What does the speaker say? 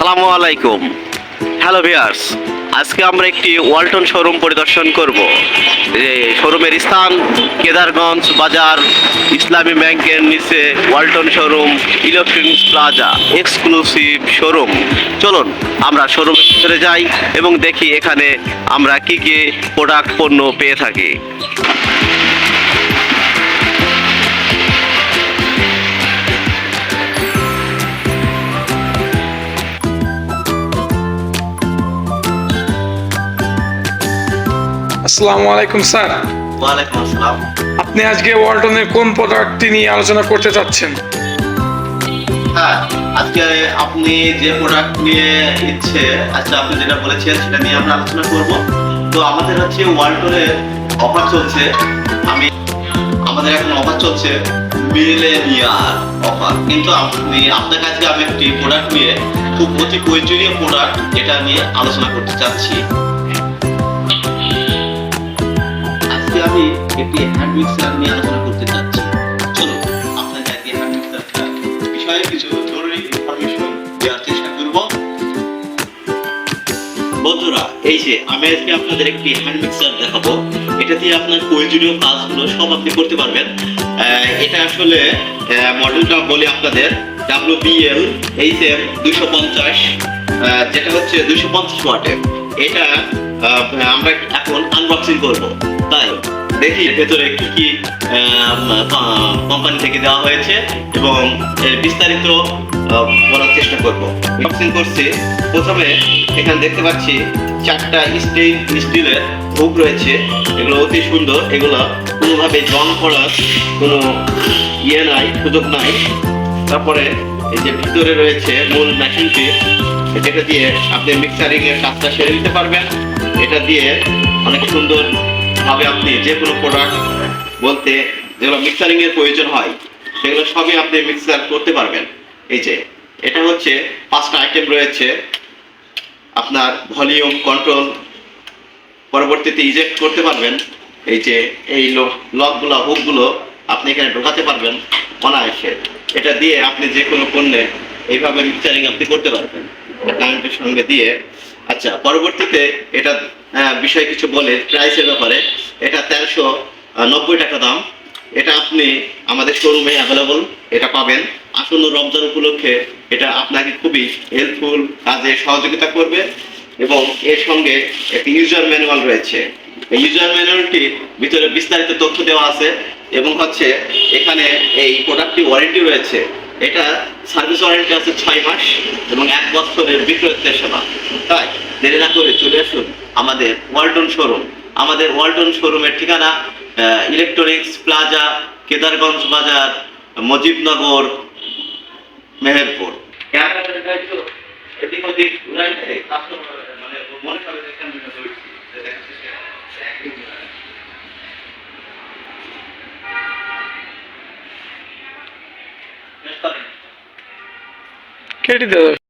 আসসালামু আলাইকুম। Hello viewers, আজকে আমরা একটি ওয়ালটন শোরুম পরিদর্শন করব। শোরুমের স্থান কেদারগঞ্জ বাজার, ইসলামী ব্যাংকের নিচে Walton showroom, electronics plaza, exclusive showroom. চলুন আমরা শোরুমের ভিতরে যাই এবং দেখি এখানে আমরা কি কি প্রোডাক্ট পণ্য পেয়ে থাকি। আসসালামু আলাইকুম স্যার। ওয়ালাইকুম আসসালাম। আপনি আজকে ওয়ালটনের কোন প্রোডাক্টটি নিয়ে আলোচনা করতে চাচ্ছেন? হ্যাঁ, আজকে আপনি যে প্রোডাক্ট নিয়ে ইচ্ছে, আচ্ছা আপনি যেটা বলেছেন সেটা নিয়ে আমরা আলোচনা করব। তো আমাদের হচ্ছে ওয়ালটনের অফার চলছে। আমাদের এখন অফার চলছে মিলেনিয়ার অফার। কিন্তু আপনার কাছে আমি একটি প্রোডাক্ট নিয়ে খুব অতি প্রয়োজনীয় প্রোডাক্ট যেটা নিয়ে আলোচনা করতে চাচ্ছি। আজকে আমি একটি হ্যান্ড মিক্সার নিয়ে আলোচনা করতে চাচ্ছি। চলুন আপনাদের আজকে হ্যান্ড মিক্সারটা বিষয়ে কিছু জরুরি ইনফরমেশন দেওয়ার চেষ্টা করব। বন্ধুরা, এই যে আমি আজকে আপনাদের একটি হ্যান্ড মিক্সার দেখাবো। এটা দিয়ে আপনার প্রয়োজনীয় কাজগুলো সব আপনি করতে পারবেন। এটা আসলে মডেলটা বলি আপনাদের WBL HM 250, যেটা হচ্ছে 250 ওয়াটের। এটা আমরা এখন আনবক্সিং করব। তাই দেখি ভেতরে কি কি কোম্পানি থেকে দেওয়া হয়েছে এবং বিস্তারিত বলার চেষ্টা করব। আনবক্সিং করছি। প্রথমে এখানে দেখতে পাচ্ছি 4টা স্টিলের হুক রয়েছে। এগুলো অতি সুন্দর। এগুলো কোনোভাবে জং করার কোনো নাই, সুযোগ নাই। তারপরে এই যে ভিতরে রয়েছে মূল মেশিনটি, যেটা দিয়ে আপনি মিক্সারিং এর কাজটা সেরে নিতে পারবেন। এটা দিয়ে অনেক সুন্দর ভাবে আপনি যে কোনো প্রোডাক্ট বলতে যেগুলো মিক্সারিং এর প্রয়োজন হয় সেগুলো সবই আপনি মিক্সার করতে পারবেন। এই যে এটা হচ্ছে 5টা আইটেম রয়েছে। আপনার ভলিউম কন্ট্রোল, পরবর্তীতে ইজেক্ট করতে পারবেন। এই যে এই লকগুলো, হুকগুলো আপনি এখানে ঢোকাতে পারবেন অনায়াসে। এটা দিয়ে আপনি যে কোনো পণ্যে এইভাবে মিক্সারিং আপনি করতে পারবেন কারেন্টের সঙ্গে দিয়ে। আচ্ছা, পরবর্তীতে এটা বিষয় কিছু বলে প্রাইসের ব্যাপারে। এটা 1390 টাকা দাম। এটা আপনি আমাদের শোরুমে অ্যাভেলেবল এটা পাবেন। আসন্ন রমজান উপলক্ষে এটা আপনাকে খুবই হেল্পফুল, কাজে সহযোগিতা করবে। এবং এর সঙ্গে একটি ইউজার ম্যানুয়াল রয়েছে। এই ইউজার ম্যানুয়ালটি ভিতরে বিস্তারিত তথ্য দেওয়া আছে এবং হচ্ছে এখানে এই প্রোডাক্টটি ওয়ারেন্টি রয়েছে। এটা সার্ভিস ওয়ারেন্টি আছে 6 মাস এবং 1 বছরের বিক্রয়ের সেবা। তাই দেরি না করে চলে আসুন আমাদের ওয়ালটন শোরুম। আমাদের ওয়ালটন শোরুমের ঠিকানা ইলেকট্রনিক্স প্লাজা, কেদারগঞ্জ বাজার, মুজিবনগর, মেহেরপুর। এদিক ওদিক মানে মনে করে কেটে দেওয়া